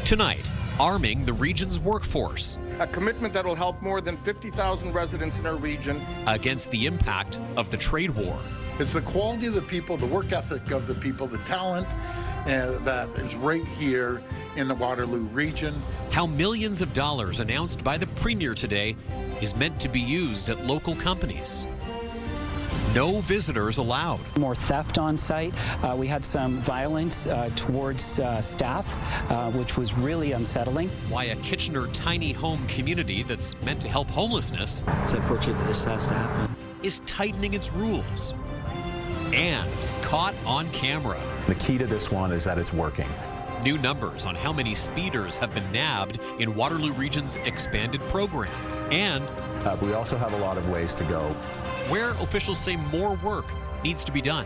Tonight, arming the region's workforce. A commitment that will help more than 50,000 residents in our region against the impact of the trade war. It's the quality of the people, the work ethic of the people, the talent that is right here in the Waterloo region. How millions of dollars announced by the Premier today is meant to be used at local companies. No visitors allowed. More theft on site. We had some violence towards staff, which was really unsettling. Why a Kitchener tiny home community that's meant to help homelessness it's unfortunate that this has to happen. is tightening its rules. And caught on camera. The key to this one is that it's working. New numbers on how many speeders have been nabbed in Waterloo Region's expanded program. And we also have a lot of ways to go, where officials say more work needs to be done.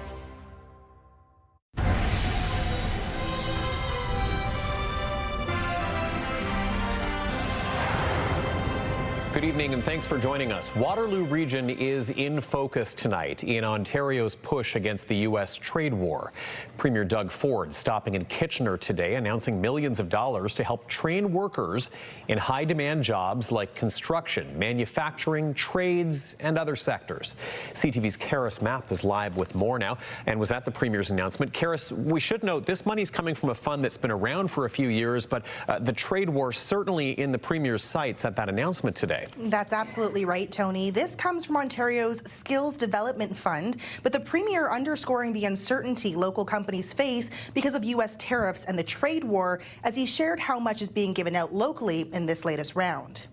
Good evening and thanks for joining us. Waterloo Region is in focus tonight in Ontario's push against the U.S. trade war. Premier Doug Ford stopping in Kitchener today, announcing millions of dollars to help train workers in high-demand jobs like construction, manufacturing, trades, and other sectors. CTV's Karis Mapp is live with more now and was at the Premier's announcement. Karis, we should note this money is coming from a fund that's been around for a few years, but the trade war certainly in the Premier's sights at that announcement today. That's absolutely right, Tony. This comes from Ontario's Skills Development Fund, but the Premier underscoring the uncertainty local companies face because of U.S. tariffs and the trade war, as he shared how much is being given out locally in this latest round.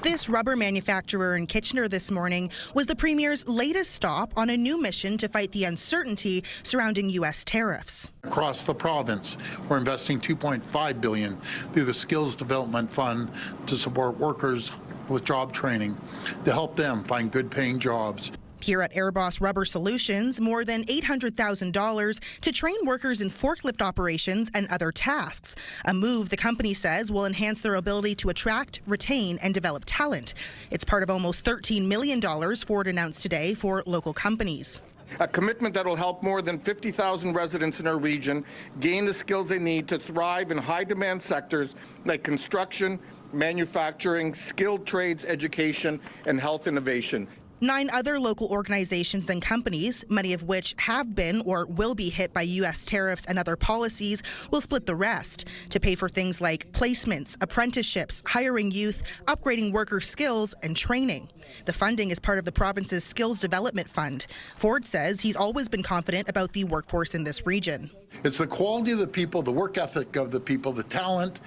This rubber manufacturer in Kitchener this morning was the Premier's latest stop on a new mission to fight the uncertainty surrounding U.S. tariffs. Across the province, we're investing $2.5 billion through the Skills Development Fund to support workers with job training to help them find good-paying jobs. Here at Airboss Rubber Solutions, more than $800,000 to train workers in forklift operations and other tasks. A move the company says will enhance their ability to attract, retain, and develop talent. It's part of almost $13 million Ford announced today for local companies. a commitment that will help more than 50,000 residents in our region gain the skills they need to thrive in high-demand sectors like construction, manufacturing, skilled trades, education, and health innovation. 9 other local organizations and companies, many of which have been or will be hit by U.S. tariffs and other policies, will split the rest to pay for things like placements, apprenticeships, hiring youth, upgrading worker skills, and training. The funding is part of the province's Skills Development Fund. Ford says he's always been confident about the workforce in this region. It's the quality of the people, the work ethic of the people, the talent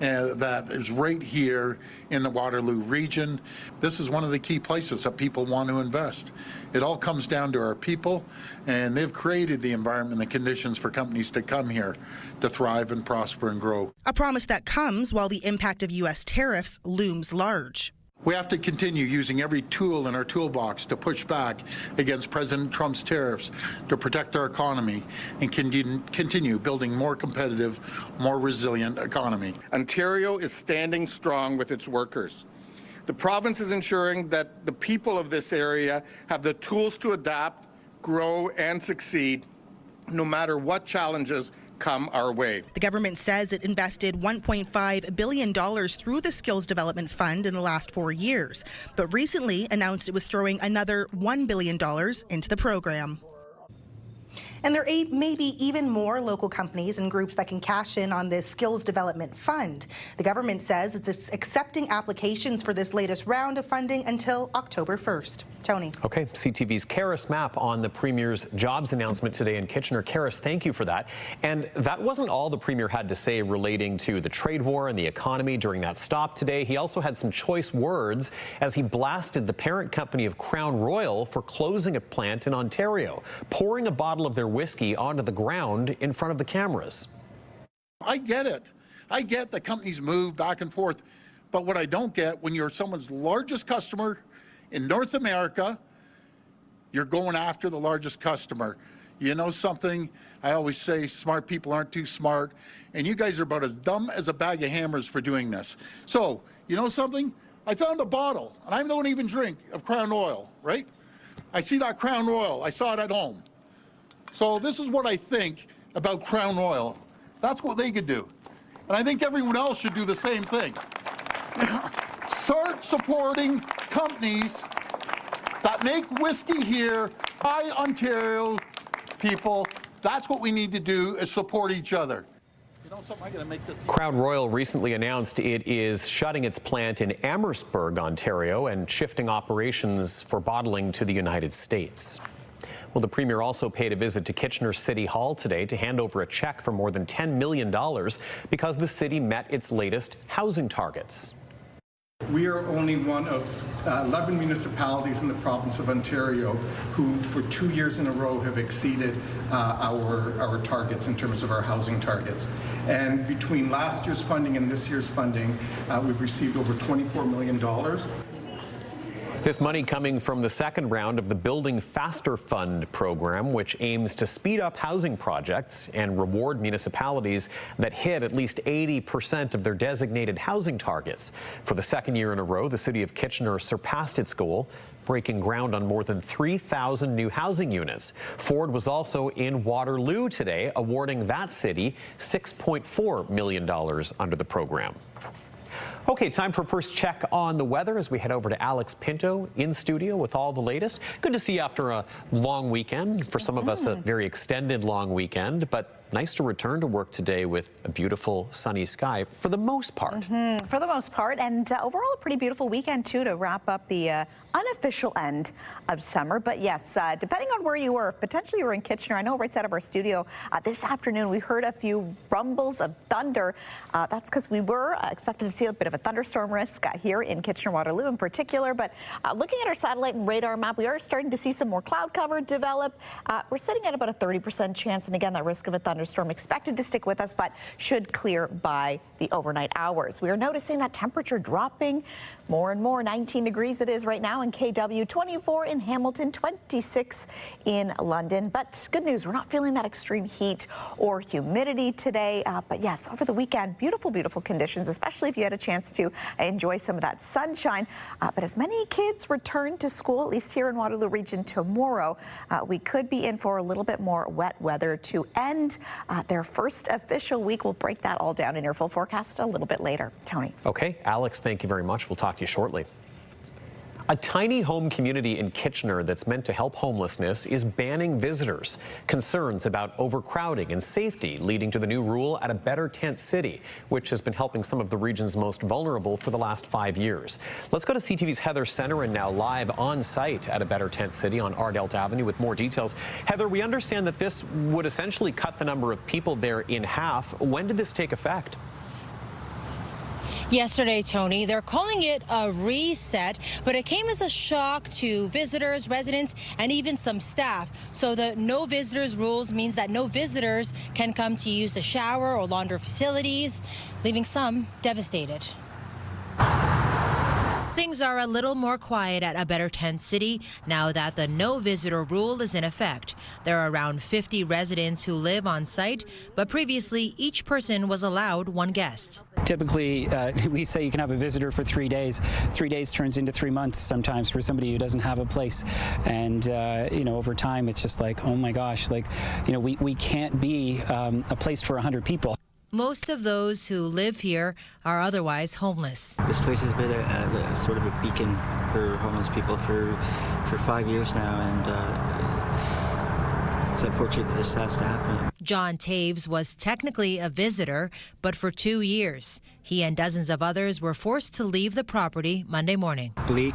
that is right here in the Waterloo region. This is one of the key places that people want to invest. It all comes down to our people, and they've created the environment and the conditions for companies to come here to thrive and prosper and grow. A promise that comes while the impact of U.S. tariffs looms large. We have to continue using every tool in our toolbox to push back against President Trump's tariffs to protect our economy and continue building more competitive, more resilient economy. Ontario is standing strong with its workers. The province is ensuring that the people of this area have the tools to adapt, grow, and succeed no matter what challenges come our way. The government says it invested $1.5 billion through the Skills Development Fund in the last 4 years, but recently announced it was throwing another $1 billion into the program. And there may be even more local companies and groups that can cash in on this Skills Development Fund. The government says it's accepting applications for this latest round of funding until October 1st. Tony. Okay, CTV's Karis Mapp on the Premier's jobs announcement today in Kitchener. Karis, thank you for that. And that wasn't all the Premier had to say relating to the trade war and the economy during that stop today. He also had some choice words as he blasted the parent company of Crown Royal for closing a plant in Ontario, pouring a bottle of their whiskey onto the ground in front of the cameras. I get it. I get that companies move back and forth. But what I don't get, when you're someone's largest customer in North America, you're going after the largest customer. You know something? I always say smart people aren't too smart, and you guys are about as dumb as a bag of hammers for doing this. So, you know something? I found a bottle, and I don't even drink, of Crown Royal, right? I see that Crown Royal. I saw it at home. So this is what I think about Crown Royal. That's what they could do. And I think everyone else should do the same thing. Start supporting companies that make whiskey here by Ontario people. That's what we need to do, is support each other. You know something, I'm going to make this. Crown Royal recently announced it is shutting its plant in Amherstburg, Ontario, and shifting operations for bottling to the United States. Well, the Premier also paid a visit to Kitchener City Hall today to hand over a check for more than $10 million because the city met its latest housing targets. We are only one of 11 municipalities in the province of Ontario who, for 2 years in a row, have exceeded our targets in terms of our housing targets. And between last year's funding and this year's funding, we've received over $24 million. This money coming from the second round of the Building Faster Fund program, which aims to speed up housing projects and reward municipalities that hit at least 80% of their designated housing targets. For the second year in a row, the city of Kitchener surpassed its goal, breaking ground on more than 3,000 new housing units. Ford was also in Waterloo today, awarding that city $6.4 million under the program. Okay, time for first check on the weather as we head over to Alex Pinto in studio with all the latest. Good to see you after a long weekend. For some of us, a very extended long weekend, but nice to return to work today with a beautiful sunny sky for the most part. For the most part, and overall a pretty beautiful weekend too to wrap up the unofficial end of summer. But yes, depending on where you were, if potentially you were in Kitchener, I know right out of our studio this afternoon we heard a few rumbles of thunder. That's because we were expected to see a bit of a thunderstorm risk here in Kitchener-Waterloo in particular. But looking at our satellite and radar map, we are starting to see some more cloud cover develop. We're sitting at about a 30% chance, and again, that risk of a thunderstorm expected to stick with us, but should clear by the overnight hours. We are noticing that temperature dropping more and more. 19 degrees it is right now in KW, 24 in Hamilton, 26 in London. But good news, we're not feeling that extreme heat or humidity today. But yes, over the weekend, beautiful, beautiful conditions, especially if you had a chance to enjoy some of that sunshine. But as many kids return to school, at least here in Waterloo Region tomorrow, we could be in for a little bit more wet weather to end their first official week. We'll break that all down in your full forecast a little bit later. Tony. Okay, Alex, thank you very much. We'll talk to you shortly. A tiny home community in Kitchener that's meant to help homelessness is banning visitors. Concerns about overcrowding and safety leading to the new rule at a Better Tent City, which has been helping some of the region's most vulnerable for the last 5 years. Let's go to CTV's Heather Centerin now live on site at a Better Tent City on Ardelt Avenue with more details. Heather, we understand that this would essentially cut the number of people there in half. When did this take effect? Yesterday, Tony. They're calling it a reset, but it came as a shock to visitors, residents, and even some staff. So the no visitors rules means that no visitors can come to use the shower or laundry facilities, leaving some devastated. Things are a little more quiet at a Better Tent City now that the no visitor rule is in effect. There are around 50 residents who live on site, but previously each person was allowed one guest. Typically, we say you can have a visitor for 3 days. 3 days turns into 3 months sometimes for somebody who doesn't have a place. And, over time, it's just like, oh my gosh, we can't be a place for 100 people. Most of those who live here are otherwise homeless. This place has been a sort of a beacon for homeless people for 5 years now, and it's unfortunate that this has to happen. John Taves was technically a visitor, but for 2 years. He and dozens of others were forced to leave the property Monday morning. Bleak,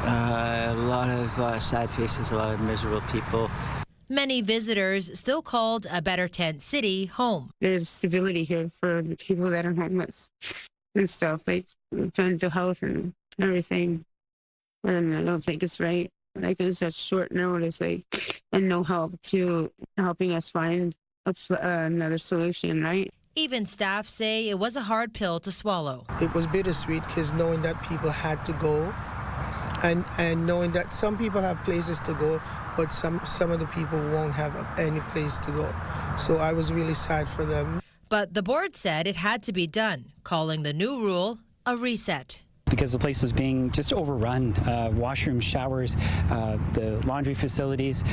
a lot of sad faces, a lot of miserable people. Many visitors still called a Better Tent City home. There's stability here for the people that are homeless and stuff, like mental health and everything. And I don't think it's right. Like, there's such short notice, and no help to helping us find another solution, right? Even staff say it was a hard pill to swallow. It was bittersweet because knowing that people had to go, and knowing that some people have places to go, but some of the people won't have any place to go. So I was really sad for them. But the board said it had to be done, calling the new rule a reset. because the place was being just overrun. Washrooms, showers, the laundry facilities.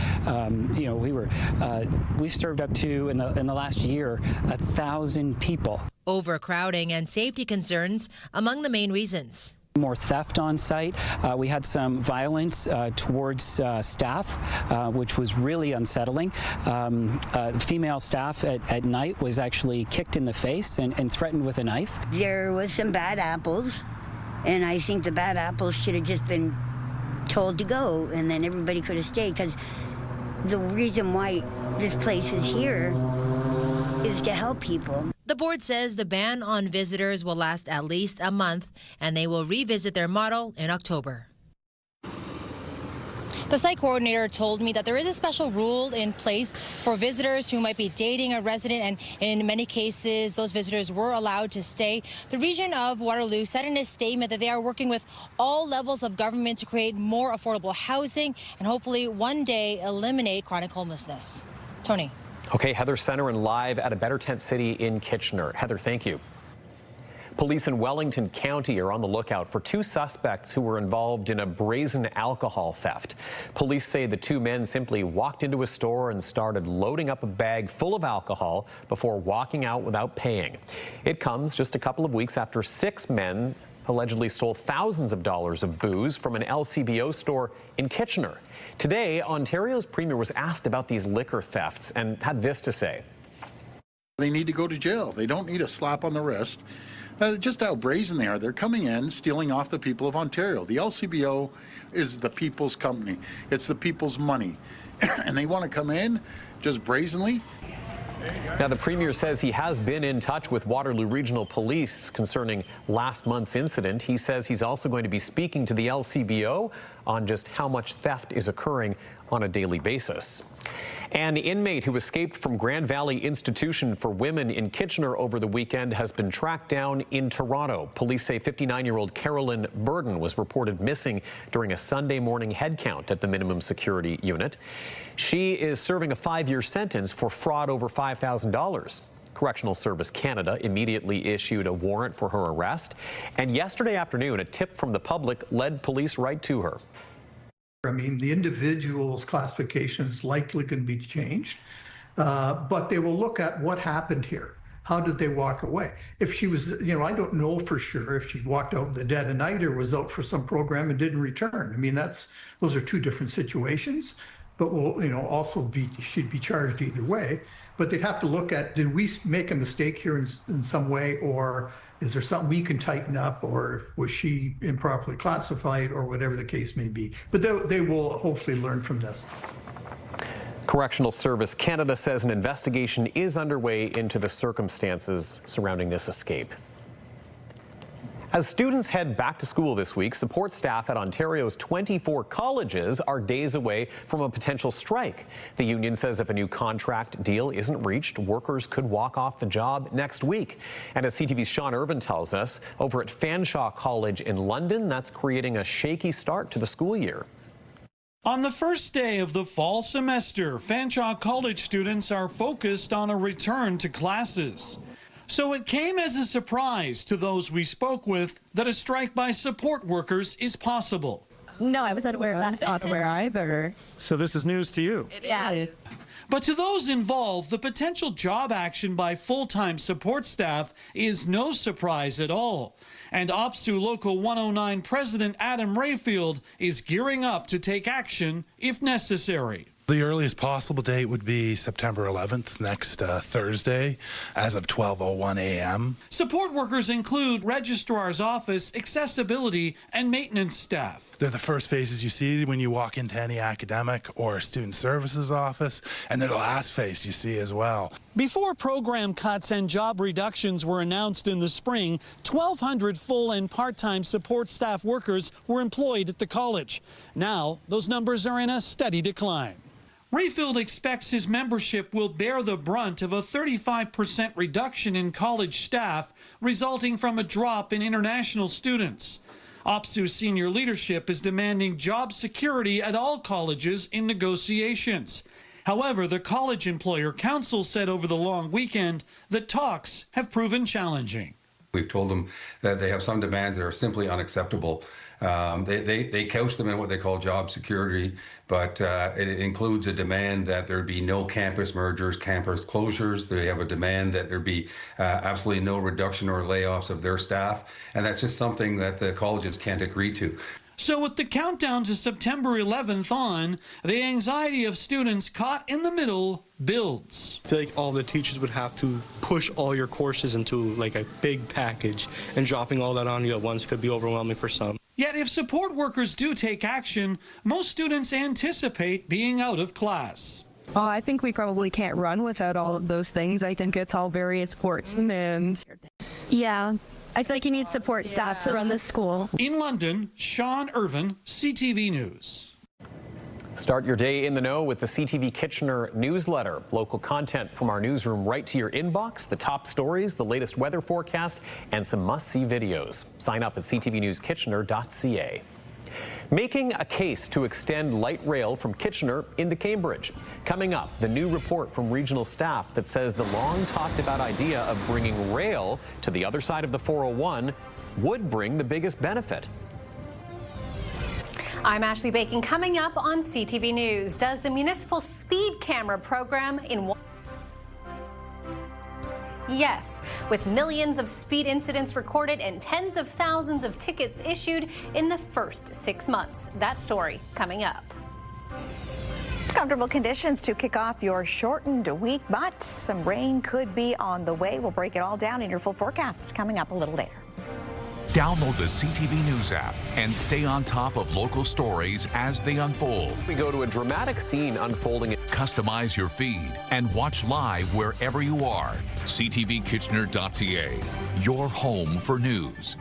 We've served up to in the last year 1,000 people. Overcrowding and safety concerns among the main reasons. More theft on site. We had some violence towards staff, which was really unsettling. Female staff at night was actually kicked in the face and threatened with a knife. There was some bad apples, and I think the bad apples should have just been told to go, and then everybody could have stayed, because the reason why this place is here is to help people. The board says the ban on visitors will last at least a month, and they will revisit their model in October. The site coordinator told me that there is a special rule in place for visitors who might be dating a resident, and in many cases, those visitors were allowed to stay. The region of Waterloo said in a statement that they are working with all levels of government to create more affordable housing and hopefully one day eliminate chronic homelessness. Tony. Okay, Heather Centerin live at a Better Tent City in Kitchener. Heather, thank you. Police in Wellington County are on the lookout for 2 suspects who were involved in a brazen alcohol theft. Police say the 2 men simply walked into a store and started loading up a bag full of alcohol before walking out without paying. It comes just a couple of weeks after 6 men allegedly stole thousands of dollars of booze from an LCBO store in Kitchener. Today, Ontario's premier was asked about these liquor thefts and had this to say. They need to go to jail. They don't need a slap on the wrist. Just how brazen they are. They're coming in, stealing off the people of Ontario. The LCBO is the people's company. It's the people's money. And they want to come in just brazenly. Now, the premier says he has been in touch with Waterloo Regional Police concerning last month's incident. He says he's also going to be speaking to the LCBO on just how much theft is occurring on a daily basis. An inmate who escaped from Grand Valley Institution for Women in Kitchener over the weekend has been tracked down in Toronto. Police say 59-year-old Carolyn Burden was reported missing during a Sunday morning head count at the minimum security unit. She is serving a 5-year sentence for fraud over $5,000. Correctional Service Canada immediately issued a warrant for her arrest. And yesterday afternoon, a tip from the public led police right to her. I mean, the individual's classification is likely going to be changed, but they will look at what happened here. How did they walk away? If she was, I don't know for sure if she walked out in the dead of night or was out for some program and didn't return. I mean, those are 2 different situations, but she'd be charged either way. But they'd have to look at, did we make a mistake here in some way, or is there something we can tighten up, or was she improperly classified, or whatever the case may be. But they will hopefully learn from this. Correctional Service Canada says an investigation is underway into the circumstances surrounding this escape. As students head back to school this week, support staff at Ontario's 24 colleges are days away from a potential strike. The union says if a new contract deal isn't reached, workers could walk off the job next week. And as CTV's Sean Irvin tells us, over at Fanshawe College in London, that's creating a shaky start to the school year. On the first day of the fall semester, Fanshawe College students are focused on a return to classes. So it came as a surprise to those we spoke with that a strike by support workers is possible. No, I was unaware of that. Not aware either. So this is news to you? It is. But to those involved, the potential job action by full-time support staff is no surprise at all. And OPSU Local 109 President Adam Rayfield is gearing up to take action if necessary. The earliest possible date would be September 11th, next Thursday, as of 12:01 a.m. Support workers include registrar's office, accessibility, and maintenance staff. They're the first faces you see when you walk into any academic or student services office, and they're the last face you see as well. Before program cuts and job reductions were announced in the spring, 1,200 full and part-time support staff workers were employed at the college. Now, those numbers are in a steady decline. Rayfield expects his membership will bear the brunt of a 35% reduction in college staff, resulting from a drop in international students. OPSU senior leadership is demanding job security at all colleges in negotiations. However, the College Employer Council said over the long weekend that talks have proven challenging. We've told them that they have some demands that are simply unacceptable. They couch them in what they call job security, but it includes a demand that there be no campus mergers, campus closures. They have a demand that there be absolutely no reduction or layoffs of their staff, and that's just something that the colleges can't agree to. So with the countdown to September 11th on, the anxiety of students caught in the middle builds. I feel like all the teachers would have to push all your courses into like a big package, and dropping all that on you at once could be overwhelming for some. Yet if support workers do take action, most students anticipate being out of class. Well, I think we probably can't run without all of those things. I think it's all very important, and yeah, I feel like you need support staff to run the school. In London, Sean Irvin, CTV News. Start your day in the know with the CTV Kitchener newsletter. Local content from our newsroom right to your inbox, the top stories, the latest weather forecast, and some must-see videos. Sign up at ctvnewskitchener.ca. Making a case to extend light rail from Kitchener into Cambridge. Coming up, the new report from regional staff that says the long talked about idea of bringing rail to the other side of the 401 would bring the biggest benefit. I'm Ashley Bacon. Coming up on CTV News, does the municipal speed camera program in Yes, with millions of speed incidents recorded and tens of thousands of tickets issued in the first 6 months. That story coming up. Comfortable conditions to kick off your shortened week, but some rain could be on the way. We'll break it all down in your full forecast coming up a little later. Download the CTV News app and stay on top of local stories as they unfold. We go to a dramatic scene unfolding. Customize your feed and watch live wherever you are. ctvkitchener.ca, your home for news.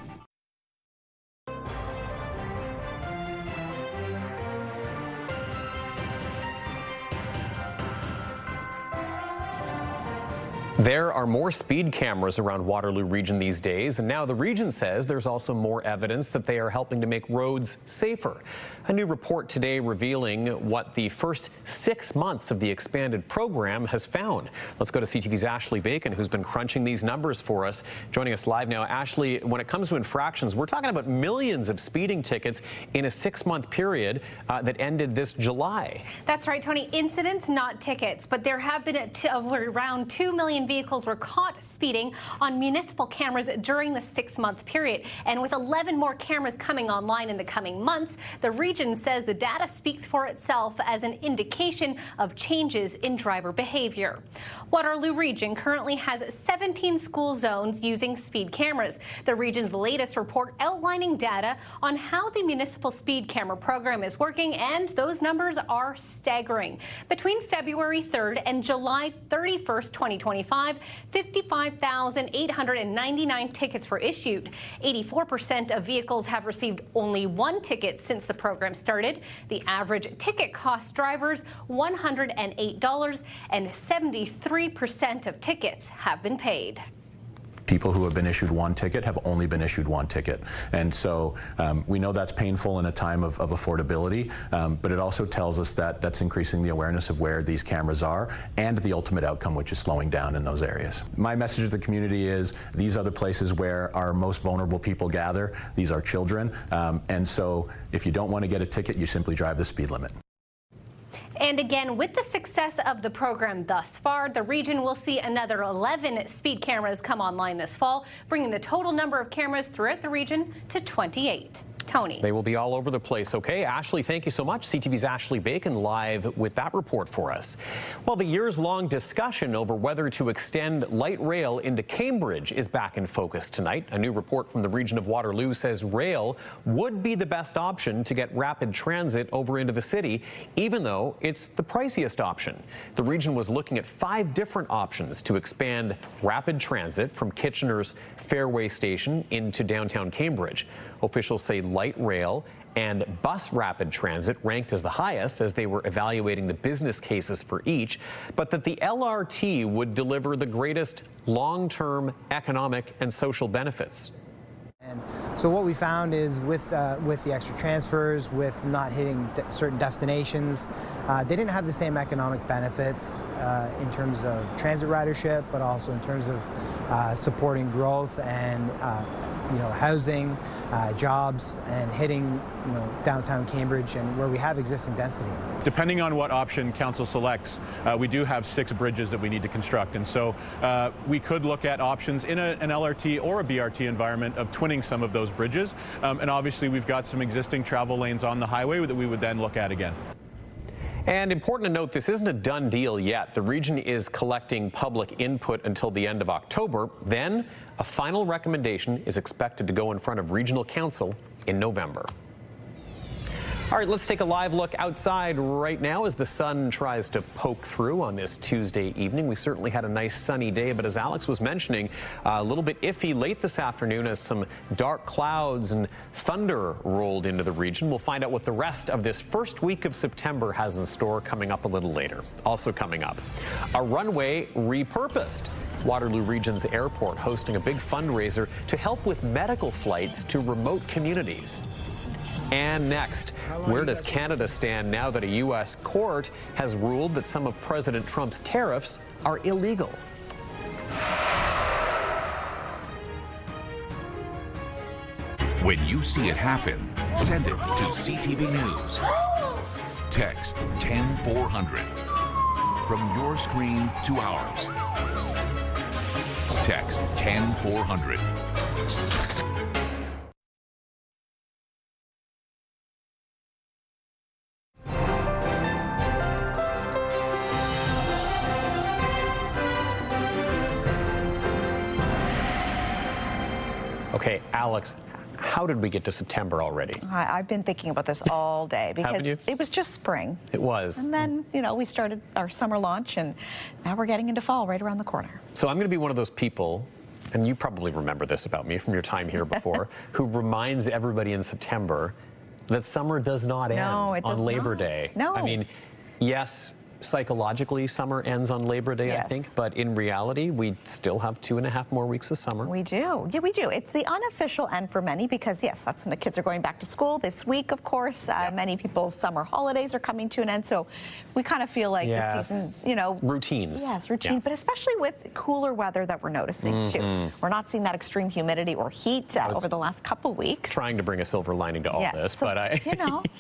There are more speed cameras around Waterloo Region these days, and now the region says there's also more evidence that they are helping to make roads safer. A new report today revealing what the first 6 months of the expanded program has found. Let's go to CTV's Ashley Bacon, who's been crunching these numbers for us. Joining us live now. Ashley, when it comes to infractions, we're talking about millions of speeding tickets in a 6-month period that ended this July. That's right, Tony. Incidents, not tickets, but there have been around 2 million vehicles were caught speeding on municipal cameras during the 6-month period. And with 11 more cameras coming online in the coming months, the region says the data speaks for itself as an indication of changes in driver behavior. Waterloo Region currently has 17 school zones using speed cameras. The region's latest report outlining data on how the municipal speed camera program is working, and those numbers are staggering. Between February 3rd and July 31st, 2025, 55,899 tickets were issued. 84% of vehicles have received only 1 ticket since the program started. The average ticket cost drivers $108, and 73% of tickets have been paid. People who have been issued 1 ticket have only been issued 1 ticket. And so we know that's painful in a time of affordability, but it also tells us that that's increasing the awareness of where these cameras are and the ultimate outcome, which is slowing down in those areas. My message to the community is these are the places where our most vulnerable people gather. These are children. And so if you don't want to get a ticket, you simply drive the speed limit. And again, with the success of the program thus far, the region will see another 11 speed cameras come online this fall, bringing the total number of cameras throughout the region to 28. Tony. They will be all over the place. Okay, Ashley, thank you so much. CTV's Ashley Bacon live with that report for us. Well, the years-long discussion over whether to extend light rail into Cambridge is back in focus tonight. A new report from the region of Waterloo says rail would be the best option to get rapid transit over into the city, even though it's the priciest option. The region was looking at 5 different options to expand rapid transit from Kitchener's Fairway Station into downtown Cambridge. Officials say light rail and bus rapid transit ranked as the highest as they were evaluating the business cases for each, but that the LRT would deliver the greatest long-term economic and social benefits. And So what we found is with the extra transfers, with not hitting certain destinations, they didn't have the same economic benefits in terms of transit ridership, but also in terms of supporting growth and housing, jobs, and hitting downtown Cambridge and where we have existing density. Depending on what option council selects, we do have 6 bridges that we need to construct, and so we could look at options in an LRT or a BRT environment of twinning some of those bridges, and obviously we've got some existing travel lanes on the highway that we would then look at again. And important to note, this isn't a done deal yet. The region is collecting public input until the end of October. Then a final recommendation is expected to go in front of Regional Council in November. All right, let's take a live look outside right now as the sun tries to poke through on this Tuesday evening. We certainly had a nice sunny day, but as Alex was mentioning, a little bit iffy late this afternoon as some dark clouds and thunder rolled into the region. We'll find out what the rest of this first week of September has in store coming up a little later. Also coming up, a runway repurposed. Waterloo Region's airport hosting a big fundraiser to help with medical flights to remote communities. And next, where does Canada stand now that a U.S. court has ruled that some of President Trump's tariffs are illegal? When you see it happen, send it to CTV News. Text 10400. From your screen to ours. Text 10400. Okay, Alex, how did we get to September already? I've been thinking about this all day because it was just spring. It was. And then, we started our summer launch, and now we're getting into fall right around the corner. So I'm going to be one of those people, and you probably remember this about me from your time here before, who reminds everybody in September that summer does not end on Labor Day. No. I mean, yes, psychologically, summer ends on Labor Day, I think, but in reality, we still have 2.5 more weeks of summer. We do. Yeah, we do. It's the unofficial end for many because, yes, that's when the kids are going back to school this week, of course. Many people's summer holidays are coming to an end, so we kind of feel like the season, routines. Yes, routine, but especially with cooler weather that we're noticing, too. We're not seeing that extreme humidity or heat over the last couple weeks. Trying to bring a silver lining to all this, so, but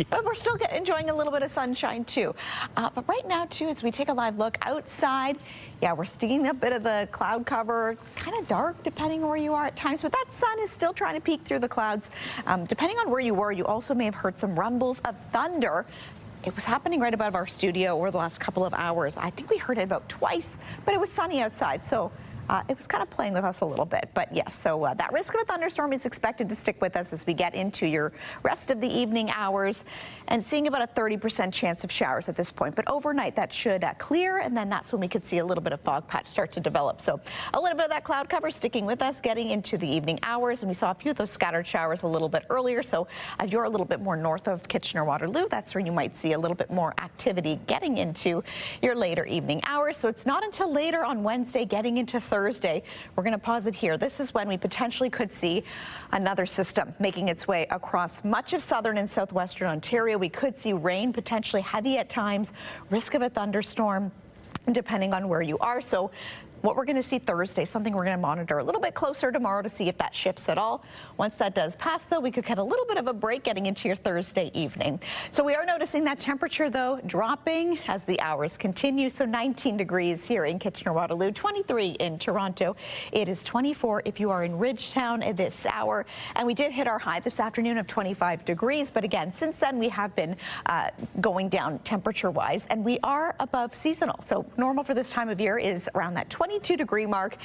but we're still enjoying a little bit of sunshine, too. But right now, too, as we take a live look outside, we're seeing a bit of the cloud cover, kind of dark depending on where you are at times, but that sun is still trying to peek through the clouds. Depending on where you were, you also may have heard some rumbles of thunder. It was happening right above our studio over the last couple of hours. I think we heard it about twice, but it was sunny outside, so it was kind of playing with us a little bit. But yes, so that risk of a thunderstorm is expected to stick with us as we get into your rest of the evening hours, and seeing about a 30% chance of showers at this point. But overnight that should clear, and then that's when we could see a little bit of fog patch start to develop. So a little bit of that cloud cover sticking with us getting into the evening hours, and we saw a few of those scattered showers a little bit earlier. So if you're a little bit more north of Kitchener-Waterloo, that's where you might see a little bit more activity getting into your later evening hours. So it's not until later on Wednesday getting into Thursday. We're going to pause it here. This is when we potentially could see another system making its way across much of southern and southwestern Ontario. We could see rain, potentially heavy at times, risk of a thunderstorm, depending on where you are. So what we're going to see Thursday, something we're going to monitor a little bit closer tomorrow to see if that shifts at all. Once that does pass, though, we could get a little bit of a break getting into your Thursday evening. So we are noticing that temperature, though, dropping as the hours continue. So 19 degrees here in Kitchener-Waterloo, 23 in Toronto. It is 24 if you are in Ridgetown at this hour. And we did hit our high this afternoon of 25 degrees. But again, since then, we have been going down temperature-wise, and we are above seasonal. So normal for this time of year is around that 22-degree mark.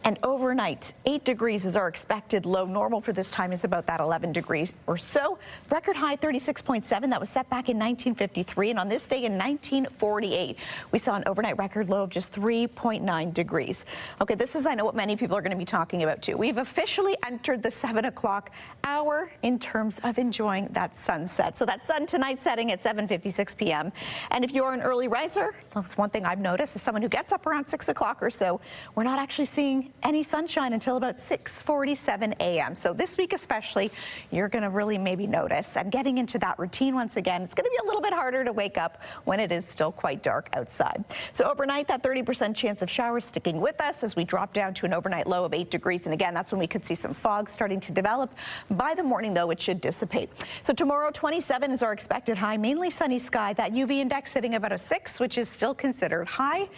And overnight, 8 degrees is our expected low. Normal for this time is about that 11 degrees or so. Record high 36.7. That was set back in 1953. And on this day in 1948, we saw an overnight record low of just 3.9 degrees. Okay, this is, I know, what many people are going to be talking about, too. We've officially entered the 7 o'clock hour in terms of enjoying that sunset. So that sun tonight setting at 7:56 p.m. And if you're an early riser, that's one thing I've noticed as someone who gets up around 6 o'clock or so, we're not actually seeing any sunshine until about 6:47 a.m. So this week especially, you're going to really maybe notice. And getting into that routine once again, it's going to be a little bit harder to wake up when it is still quite dark outside. So overnight, that 30% chance of showers sticking with us as we drop down to an overnight low of 8 degrees. And again, that's when we could see some fog starting to develop. By the morning, though, it should dissipate. So tomorrow, 27 is our expected high, mainly sunny sky. That UV index sitting about a 6, which is still considered high.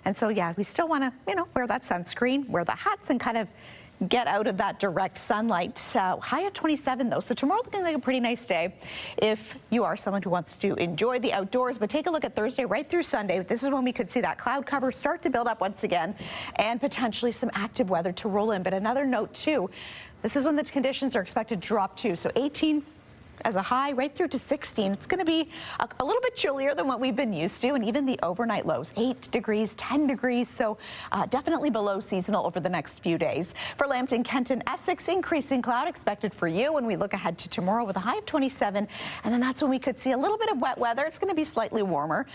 And so, yeah, we still want to, wear that sunscreen, wear the hats, and kind of get out of that direct sunlight. High of 27, though. So tomorrow looking like a pretty nice day if you are someone who wants to enjoy the outdoors. But take a look at Thursday right through Sunday. This is when we could see that cloud cover start to build up once again and potentially some active weather to roll in. But another note, too, this is when the conditions are expected to drop, too. So 18 as a high right through to 16. It's going to be a little bit chillier than what we've been used to, and even the overnight lows, 8 degrees, 10 degrees, so definitely below seasonal over the next few days. For Lambton, Kenton, Essex, increasing cloud expected for you when we look ahead to tomorrow with a high of 27, and then that's when we could see a little bit of wet weather. It's going to be slightly warmer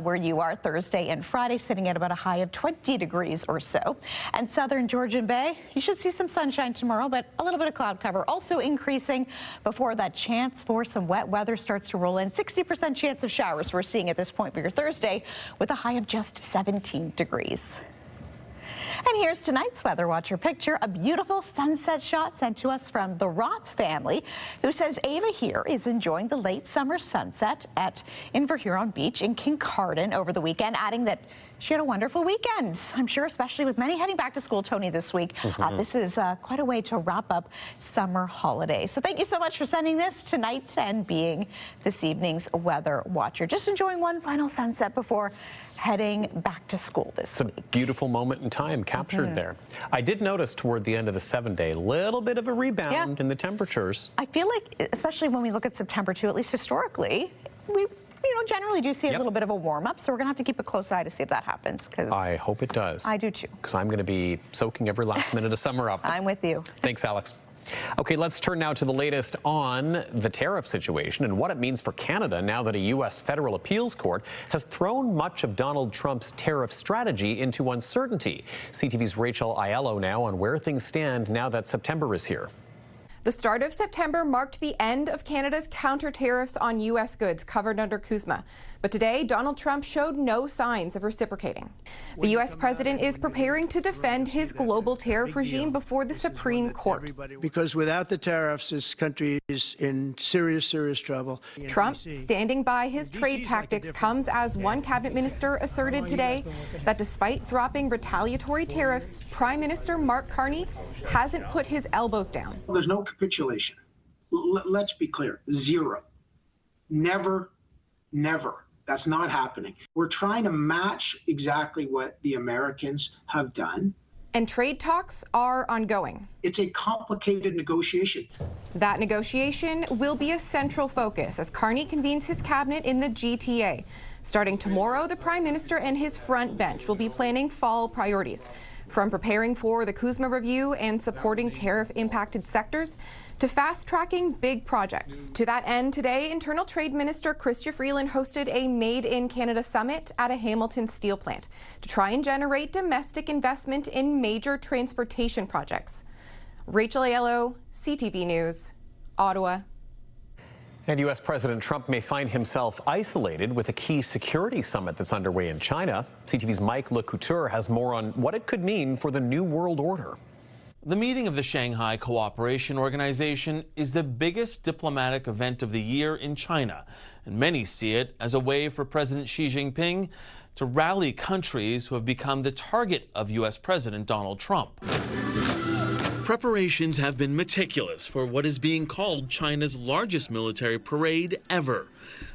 where you are Thursday and Friday, sitting at about a high of 20 degrees or so. And southern Georgian Bay, you should see some sunshine tomorrow, but a little bit of cloud cover also increasing before that chance for some wet weather starts to roll in. 60% chance of showers we're seeing at this point for your Thursday with a high of just 17 degrees. And here's tonight's Weather Watcher picture, a beautiful sunset shot sent to us from the Roth family, who says Ava here is enjoying the late summer sunset at Inverhuron Beach in Kincardine over the weekend, adding that she had a wonderful weekend. I'm sure, especially with many heading back to school, Tony, this week. This is quite a way to wrap up summer holidays. So thank you so much for sending this tonight and being this evening's Weather Watcher. Just enjoying one final sunset before heading back to school this week. It's a beautiful moment in time captured there. I did notice toward the end of the 7-day, little bit of a rebound in the temperatures. I feel like, especially when we look at September too, at least historically, we generally do see a little bit of a warm-up, so we're going to have to keep a close eye to see if that happens. I hope it does. I do too. Because I'm going to be soaking every last minute of summer up. I'm with you. Thanks, Alex. Okay, let's turn now to the latest on the tariff situation and what it means for Canada now that a U.S. federal appeals court has thrown much of Donald Trump's tariff strategy into uncertainty. CTV's Rachel Aiello now on where things stand now that September is here. The start of September marked the end of Canada's counter tariffs on U.S. goods covered under CUSMA. But today, Donald Trump showed no signs of reciprocating. The U.S. president is preparing to defend his global tariff regime before the Supreme Court. Because without the tariffs, this country is in serious, serious trouble. Trump standing by his trade tactics comes as one cabinet minister asserted today that despite dropping retaliatory tariffs, Prime Minister Mark Carney hasn't put his elbows down. There's no capitulation. Let's be clear. Zero. Never, never. That's not happening. We're trying to match exactly what the Americans have done. And trade talks are ongoing. It's a complicated negotiation. That negotiation will be a central focus as Carney convenes his cabinet in the GTA. Starting tomorrow, the Prime Minister and his front bench will be planning fall priorities. From preparing for the CUSMA review and supporting tariff-impacted sectors to fast-tracking big projects. To that end, today, Internal Trade Minister Chrystia Freeland hosted a Made in Canada summit at a Hamilton steel plant to try and generate domestic investment in major transportation projects. Rachel Aiello, CTV News, Ottawa. And U.S. President Trump may find himself isolated with a key security summit that's underway in China. CTV's Mike LeCouture has more on what it could mean for the New World Order. The meeting of the Shanghai Cooperation Organization is the biggest diplomatic event of the year in China, and many see it as a way for President Xi Jinping to rally countries who have become the target of U.S. President Donald Trump. Preparations have been meticulous for what is being called China's largest military parade ever.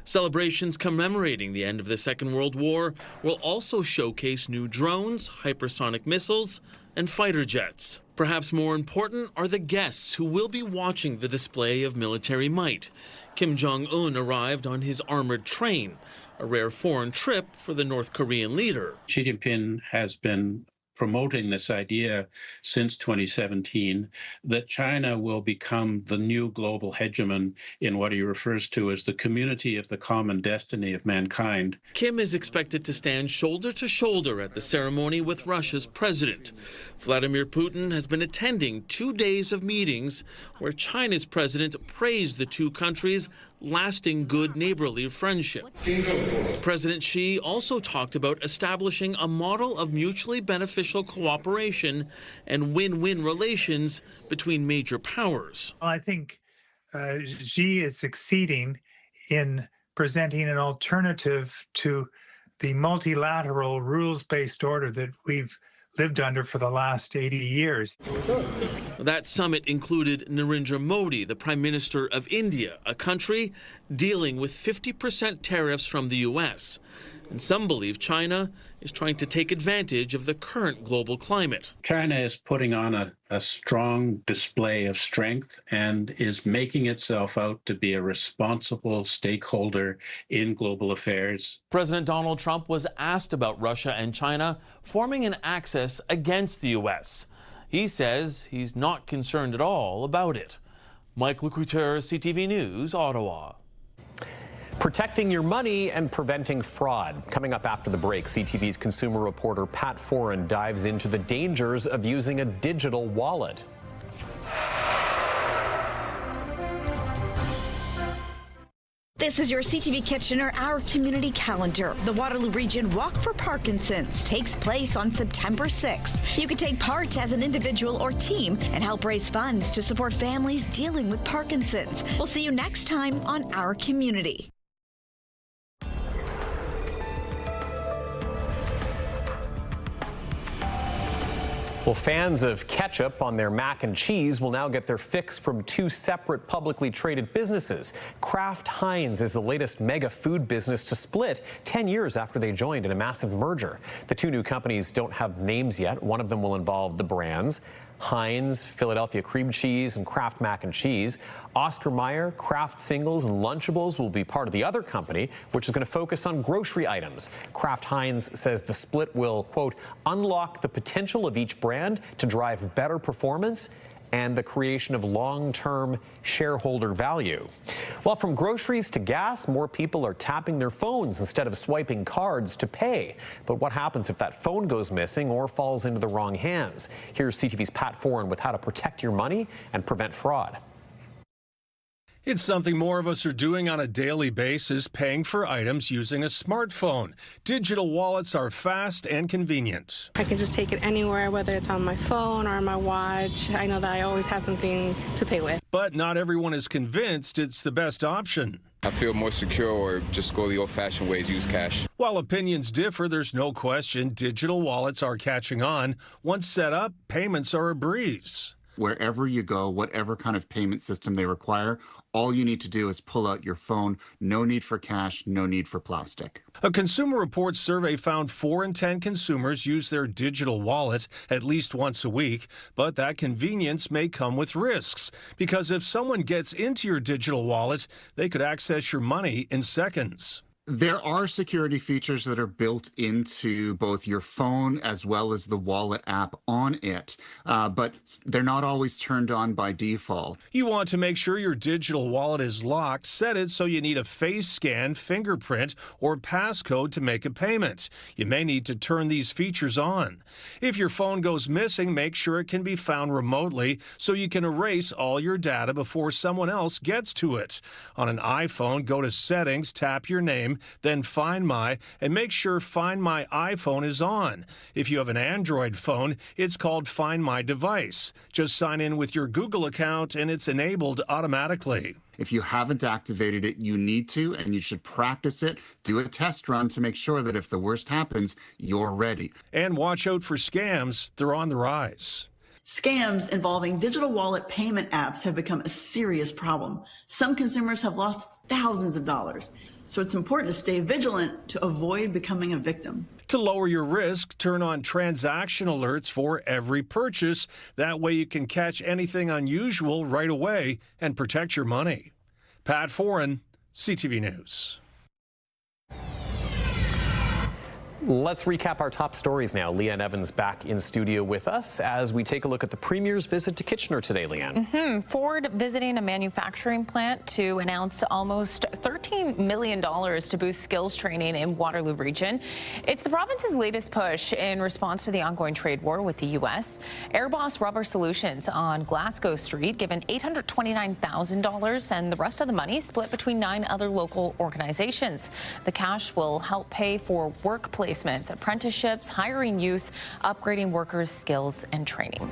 Celebrations commemorating the end of the Second World War will also showcase new drones, hypersonic missiles, and fighter jets. Perhaps more important are the guests who will be watching the display of military might. Kim Jong-un arrived on his armored train, a rare foreign trip for the North Korean leader. Xi Jinping has been promoting this idea since 2017 that China will become the new global hegemon in what he refers to as the community of the common destiny of mankind. Kim is expected to stand shoulder to shoulder at the ceremony with Russia's president. Vladimir Putin has been attending 2 days of meetings where China's president praised the two countries' lasting good neighborly friendship. President Xi also talked about establishing a model of mutually beneficial cooperation and win-win relations between major powers. I think Xi is succeeding in presenting an alternative to the multilateral rules-based order that we've lived under for the last 80 years. That summit included Narendra Modi, the Prime Minister of India, a country dealing with 50% tariffs from the U.S. And some believe China is trying to take advantage of the current global climate. China is putting on a strong display of strength and is making itself out to be a responsible stakeholder in global affairs. President Donald Trump was asked about Russia and China forming an axis against the U.S. He says he's not concerned at all about it. Mike Lecoulteur, CTV News, Ottawa. Protecting your money and preventing fraud. Coming up after the break, CTV's consumer reporter Pat Foran dives into the dangers of using a digital wallet. This is your CTV Kitchener, our community calendar. The Waterloo Region Walk for Parkinson's takes place on September 6th. You can take part as an individual or team and help raise funds to support families dealing with Parkinson's. We'll see you next time on Our Community. Well, fans of ketchup on their mac and cheese will now get their fix from two separate publicly traded businesses. Kraft Heinz is the latest mega food business to split 10 years after they joined in a massive merger. The two new companies don't have names yet. One of them will involve the brands Heinz, Philadelphia cream cheese, and Kraft mac and cheese. Oscar Mayer, Kraft Singles, and Lunchables will be part of the other company, which is going to focus on grocery items. Kraft Heinz says the split will, quote, unlock the potential of each brand to drive better performance and the creation of long-term shareholder value. Well, from groceries to gas, more people are tapping their phones instead of swiping cards to pay. But what happens if that phone goes missing or falls into the wrong hands? Here's CTV's Pat Foran with how to protect your money and prevent fraud. It's something more of us are doing on a daily basis, paying for items using a smartphone. Digital wallets are fast and convenient. I can just take it anywhere, whether it's on my phone or on my watch. I know that I always have something to pay with. But not everyone is convinced it's the best option. I feel more secure, or just go the old-fashioned ways, use cash. While opinions differ, there's no question digital wallets are catching on. Once set up, payments are a breeze. Wherever you go, whatever kind of payment system they require, all you need to do is pull out your phone. No need for cash, no need for plastic. A Consumer Reports survey found 4 in 10 consumers use their digital wallet at least once a week, but that convenience may come with risks, because if someone gets into your digital wallet, they could access your money in seconds. There are security features that are built into both your phone as well as the wallet app on it, but they're not always turned on by default. You want to make sure your digital wallet is locked. Set it so you need a face scan, fingerprint, or passcode to make a payment. You may need to turn these features on. If your phone goes missing, make sure it can be found remotely so you can erase all your data before someone else gets to it. On an iPhone, go to Settings, tap your name, then Find My, and make sure Find My iPhone is on. If you have an Android phone, it's called Find My Device. Just sign in with your Google account and it's enabled automatically. If you haven't activated it, you need to, and you should practice it. Do a test run to make sure that if the worst happens, you're ready. And watch out for scams. They're on the rise. Scams involving digital wallet payment apps have become a serious problem. Some consumers have lost thousands of dollars. So it's important to stay vigilant to avoid becoming a victim. To lower your risk, turn on transaction alerts for every purchase. That way you can catch anything unusual right away and protect your money. Pat Foran, CTV News. Let's recap our top stories now. Leanne Evans back in studio with us as we take a look at the Premier's visit to Kitchener today, Leanne. Ford visiting a manufacturing plant to announce almost $13 million to boost skills training in Waterloo region. It's the province's latest push in response to the ongoing trade war with the U.S. Airboss Rubber Solutions on Glasgow Street given $829,000 and the rest of the money split between 9 other local organizations. The cash will help pay for work placements, apprenticeships, hiring youth, upgrading workers' skills and training.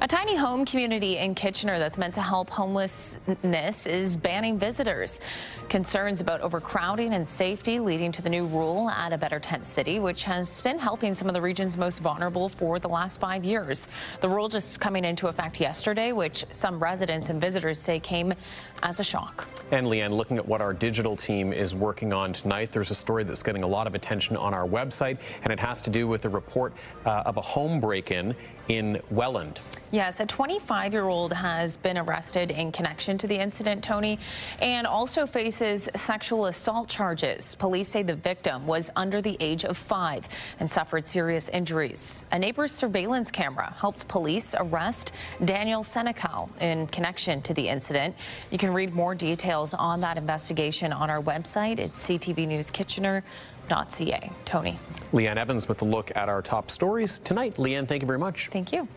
A tiny home community in Kitchener that's meant to help homelessness is banning visitors. Concerns about overcrowding and safety leading to the new rule at a Better Tent City, which has been helping some of the region's most vulnerable for the last 5 years. The rule just coming into effect yesterday, which some residents and visitors say came as a shock. And Leanne, looking at what our digital team is working on tonight, there's a story that's getting a lot of attention on our website, and it has to do with a report of a home break-in in Welland. Yes, a 25-year-old has been arrested in connection to the incident, Tony, and also faces sexual assault charges. Police say the victim was under the age of 5 and suffered serious injuries. A neighbor's surveillance camera helped police arrest Daniel Senecal in connection to the incident. You can read more details on that investigation on our website at ctvnewskitchener.ca. Tony. Leanne Evans with a look at our top stories tonight. Leanne, thank you very much. Thank you.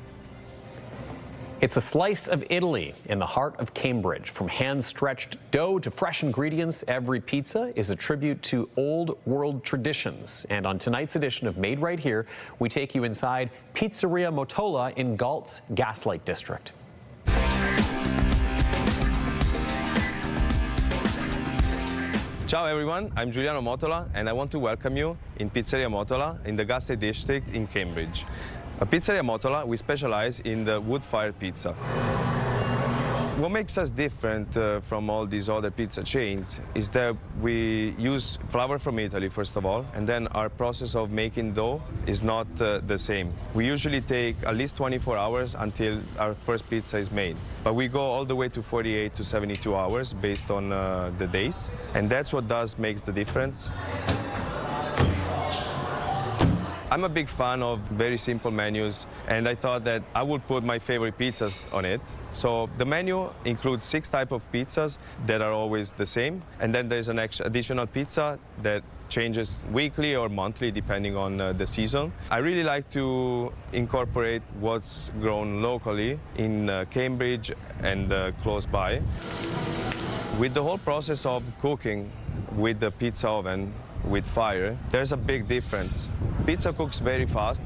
It's a slice of Italy in the heart of Cambridge. From hand-stretched dough to fresh ingredients, every pizza is a tribute to old world traditions. And on tonight's edition of Made Right Here, we take you inside Pizzeria Motola in Galt's Gaslight District. Ciao everyone, I'm Giuliano Motola and I want to welcome you in Pizzeria Motola in the Gaslight District in Cambridge. At Pizzeria Motola, we specialize in the wood-fired pizza. What makes us different from all these other pizza chains is that we use flour from Italy, first of all, and then our process of making dough is not the same. We usually take at least 24 hours until our first pizza is made. But we go all the way to 48 to 72 hours based on the days, and that's what makes the difference. I'm a big fan of very simple menus, and I thought that I would put my favorite pizzas on it. So the menu includes 6 types of pizzas that are always the same, and then there's an additional pizza that changes weekly or monthly depending on the season. I really like to incorporate what's grown locally in Cambridge and close by. With the whole process of cooking with the pizza oven, with fire, there's a big difference. Pizza cooks very fast.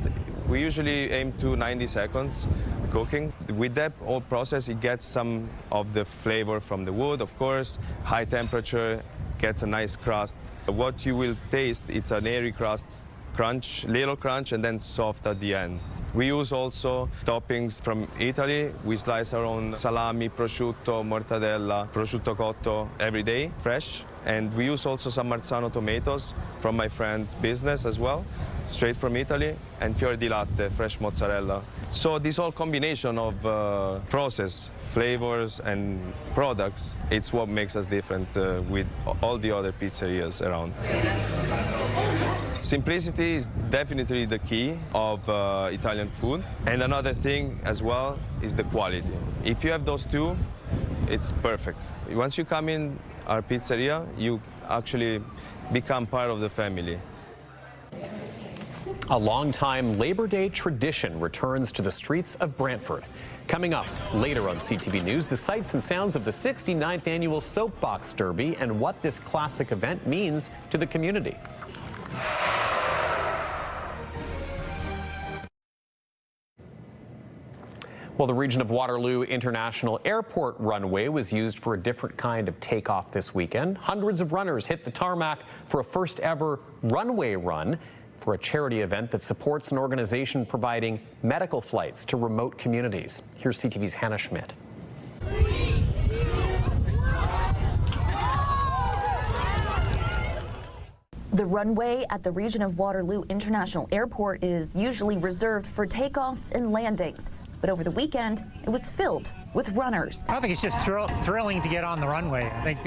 We usually aim to 90 seconds cooking. With that whole process, it gets some of the flavor from the wood, of course. High temperature gets a nice crust. What you will taste, it's an airy crust, crunch, little crunch, and then soft at the end. We use also toppings from Italy. We slice our own salami, prosciutto, mortadella, prosciutto cotto every day, fresh. And we use also some Marzano tomatoes from my friend's business as well, straight from Italy, and fior di latte, fresh mozzarella. So this whole combination of process, flavors, and products, it's what makes us different with all the other pizzerias around. Simplicity is definitely the key of Italian food. And another thing as well is the quality. If you have those two, it's perfect. Once you come in our pizzeria, you actually become part of the family. A long-time Labor Day tradition returns to the streets of Brantford. Coming up later on CTV News, the sights and sounds of the 69th annual Soapbox Derby and what this classic event means to the community. Well, the region of Waterloo International Airport runway was used for a different kind of takeoff this weekend. Hundreds of runners hit the tarmac for a first ever runway run for a charity event that supports an organization providing medical flights to remote communities. Here's CTV's Hannah Schmidt. The runway at the region of Waterloo International Airport is usually reserved for takeoffs and landings. But over the weekend, it was filled with runners. I think it's just thrilling to get on the runway. I think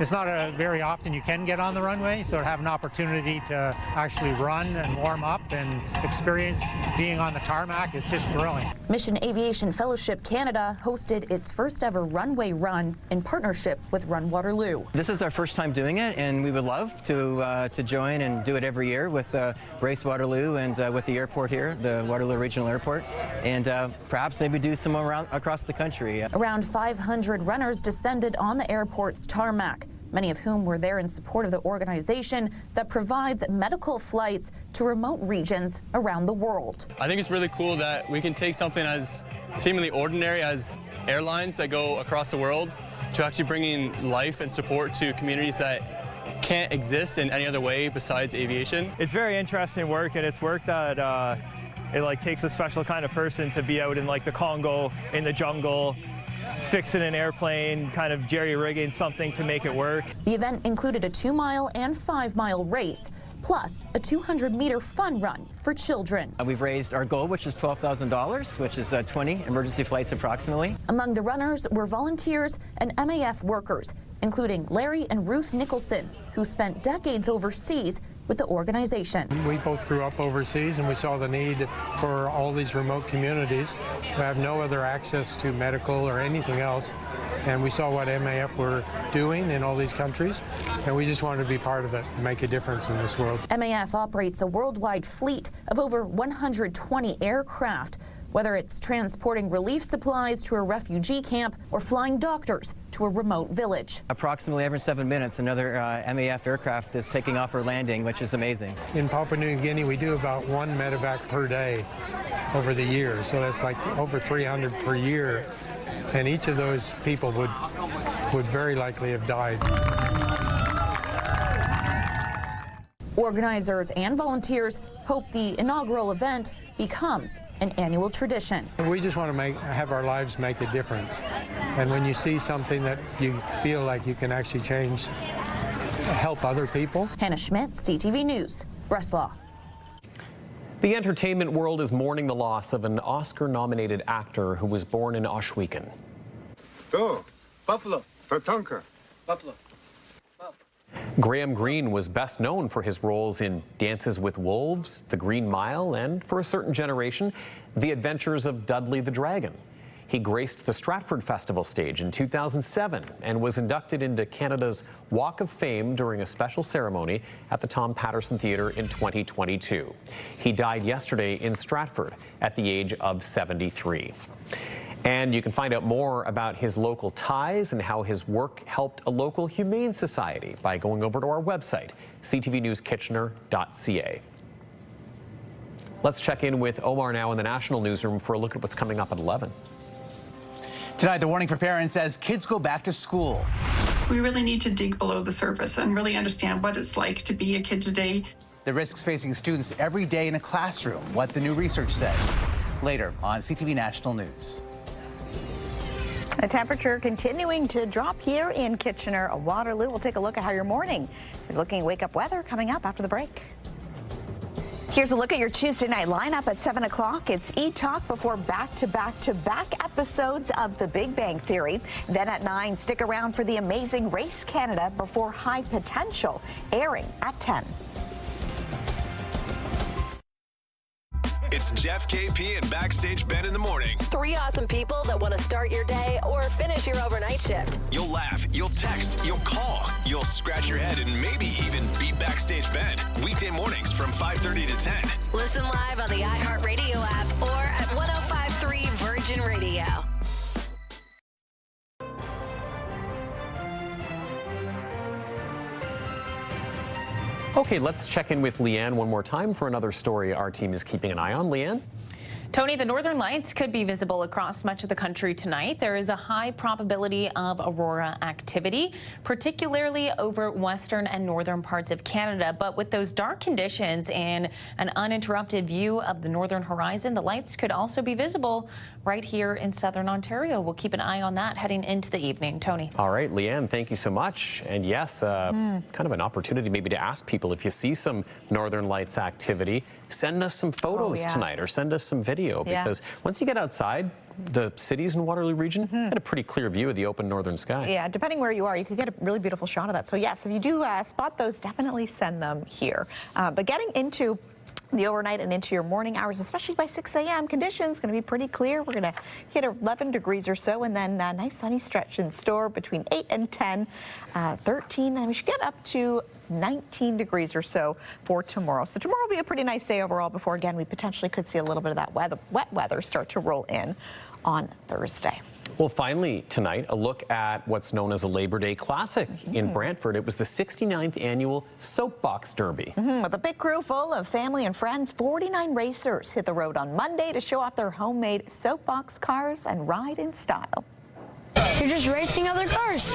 it's not very often you can get on the runway, so to have an opportunity to actually run and warm up and experience being on the tarmac is just thrilling. Mission Aviation Fellowship Canada hosted its first ever runway run in partnership with Run Waterloo. This is our first time doing it, and we would love to join and do it every year with Race Waterloo and with the airport here, the Waterloo Regional Airport, and perhaps maybe do some around across the country. Around 500 runners descended on the airport's tarmac, many of whom were there in support of the organization that provides medical flights to remote regions around the world. I think it's really cool that we can take something as seemingly ordinary as airlines that go across the world to actually bringing life and support to communities that can't exist in any other way besides aviation. It's very interesting work, and it's work that it takes a special kind of person to be out in the Congo, in the jungle, fixing an airplane, kind of jerry-rigging something to make it work. The event included a 2-mile and 5-mile race, plus a 200-meter fun run for children. We've raised our goal, which is $12,000, which is 20 emergency flights approximately. Among the runners were volunteers and MAF workers, including Larry and Ruth Nicholson, who spent decades overseas with the organization. We both grew up overseas, and we saw the need for all these remote communities who have no other access to medical or anything else. And we saw what MAF were doing in all these countries, and we just wanted to be part of it and make a difference in this world. MAF operates a worldwide fleet of over 120 aircraft, whether it's transporting relief supplies to a refugee camp or flying doctors to a remote village. Approximately every 7 minutes, another MAF aircraft is taking off or landing, which is amazing. In Papua New Guinea, we do about 1 medevac per day over the year, so that's over 300 per year, and each of those people would very likely have died. Organizers and volunteers hope the inaugural event becomes an annual tradition. We just want to have our lives make a difference. And when you see something that you feel like you can actually change, help other people. Hannah Schmidt, CTV News, Breslau. The entertainment world is mourning the loss of an Oscar-nominated actor who was born in Ohsweken. Oh, Buffalo, Tatanka, Buffalo. Graham Greene was best known for his roles in Dances with Wolves, The Green Mile, and, for a certain generation, The Adventures of Dudley the Dragon. He graced the Stratford Festival stage in 2007 and was inducted into Canada's Walk of Fame during a special ceremony at the Tom Patterson Theatre in 2022. He died yesterday in Stratford at the age of 73. And you can find out more about his local ties and how his work helped a local humane society by going over to our website, ctvnewskitchener.ca. Let's check in with Omar now in the national newsroom for a look at what's coming up at 11. Tonight, the warning for parents as kids go back to school. We really need to dig below the surface and really understand what it's like to be a kid today. The risks facing students every day in a classroom, what the new research says. Later on CTV National News. The temperature continuing to drop here in Kitchener, Waterloo. We'll take a look at how your morning is looking at wake-up weather coming up after the break. Here's a look at your Tuesday night lineup at 7 o'clock. It's E-Talk before back-to-back-to-back episodes of The Big Bang Theory. Then at 9, stick around for The Amazing Race Canada before High Potential, airing at 10. It's Jeff, KP, and Backstage Ben in the morning. 3 awesome people that want to start your day or finish your overnight shift. You'll laugh, you'll text, you'll call, you'll scratch your head, and maybe even beat Backstage Ben. Weekday mornings from 5:30 to 10. Listen live on the iHeartRadio app or at 105.3 Virgin Radio. Okay, let's check in with Leanne one more time for another story our team is keeping an eye on. Leanne? Tony, the northern lights could be visible across much of the country tonight. There is a high probability of aurora activity, particularly over western and northern parts of Canada. But with those dark conditions and an uninterrupted view of the northern horizon, the lights could also be visible right here in southern Ontario. We'll keep an eye on that heading into the evening. Tony. All right, Leanne, thank you so much. And yes, kind of an opportunity maybe to ask people if you see some northern lights activity, send us some photos tonight or send us some video, because once you get outside, the cities in Waterloo region had a pretty clear view of the open northern sky. Yeah, depending where you are, you could get a really beautiful shot of that. So yes, if you do spot those, definitely send them here. But getting into the overnight and into your morning hours, especially by 6 a.m., conditions going to be pretty clear. We're going to hit 11 degrees or so, and then a nice sunny stretch in store between 8 and 10, 13, and we should get up to 19 degrees or so for tomorrow. So tomorrow will be a pretty nice day overall before, again, we potentially could see a little bit of that wet weather start to roll in on Thursday. Well, finally tonight, a look at what's known as a Labor Day Classic in Brantford. It was the 69th annual Soapbox Derby. With a big crew full of family and friends, 49 racers hit the road on Monday to show off their homemade soapbox cars and ride in style. You're just racing other cars.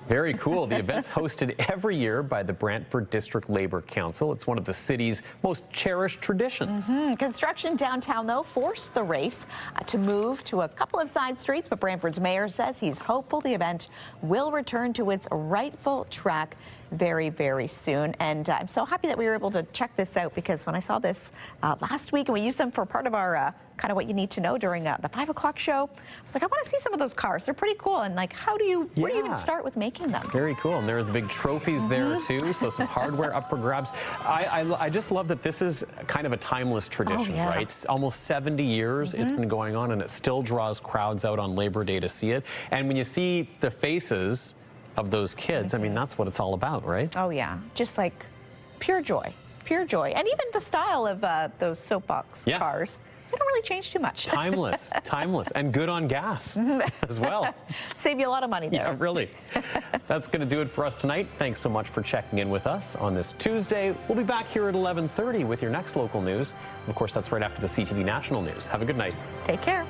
Very cool. The event's hosted every year by the Brantford District Labour Council. It's one of the city's most cherished traditions. Construction downtown, though, forced the race to move to a couple of side streets, but Brantford's mayor says he's hopeful the event will return to its rightful track very, very soon. And I'm so happy that we were able to check this out, because when I saw this last week and we used them for part of our kind of what you need to know during the 5 o'clock show, I was like, I want to see some of those cars. They're pretty cool. And like, where do you even start with making them? Very cool. And there are the big trophies there too. So some hardware up for grabs. I just love that this is kind of a timeless tradition, right? It's almost 70 years it's been going on, and it still draws crowds out on Labor Day to see it. And when you see the faces of those kids, I mean, that's what it's all about, right? Oh yeah, just like pure joy, pure joy. And even the style of those soapbox cars, they don't really change too much. Timeless, timeless, and good on gas as well. Save you a lot of money there. Yeah, really. That's going to do it for us tonight. Thanks so much for checking in with us on this Tuesday. We'll be back here at 11:30 with your next local news. Of course, that's right after the CTV National News. Have a good night. Take care.